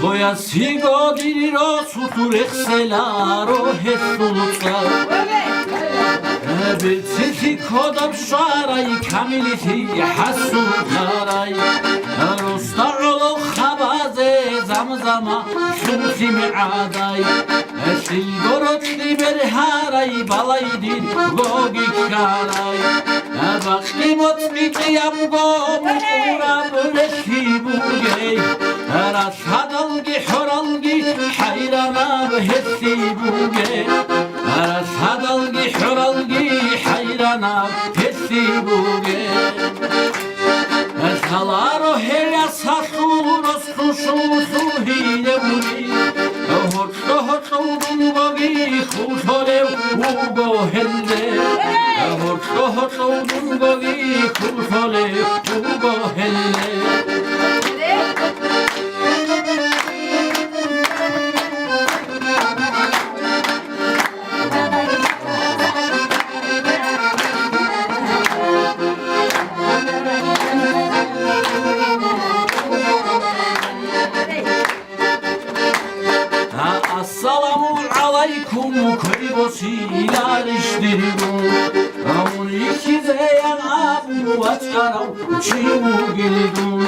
Çoya sigodiro suturexelaro hesuluca Bilsisi kodam şaray kamilisi hassulcaray Rosta olo xabaze zamzama şumsimi aday Silgorot liber haray balaydin logikaray Bakimot bitiyam gom urab resibuge Rasadalgi horalgi hayrana hessi buge Rasadalgi horalgi hayrana hessi buge Salaro hela sasuros kususu hile buri Hoçto hoçto dungogi kusole ugo helle Hoçto hoçto dungogi kusole ugo helle Assalamu alaikum koybosilar iştiriyorum Amun ikize yan abu açarav çimu gildum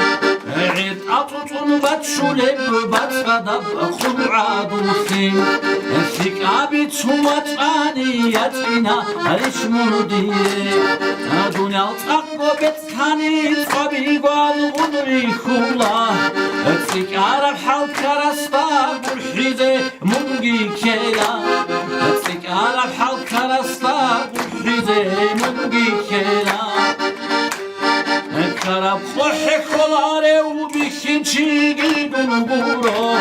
Eid atutun batşuleb batgadab khud'a dursin Sik abi çumat aniyatina arişmun diye Dunyal takko betkani tabi gal udri khula Sik arab halk arasta burhize mungi kela Sik arab halk arasta burhize mungi kela Karab khohe kolare u bikinci gidun buro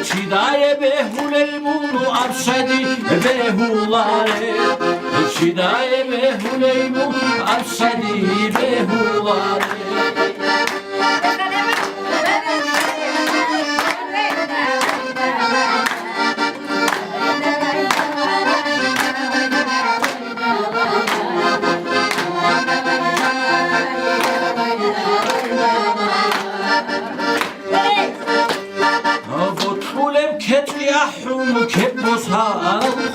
Çidaye behuley bunu arşedi behulare Çidaye behuley bunu arşedi behulare Kebbosa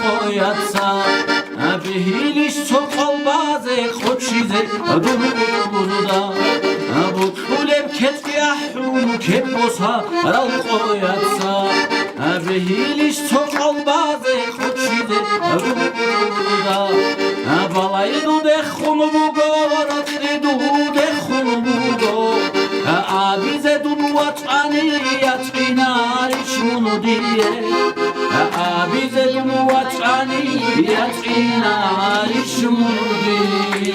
koyatsa Bihiliş sokal bazı koçize dururda Bu kulem ketgahum kebbosa koyatsa Bihiliş sokal bazı koçize dururda Balaydu dekhunu bugo Radridu dekhunu bugo Abize durvat aniyat inariş bunu diye Abize durvat aniyat inariş bunu diye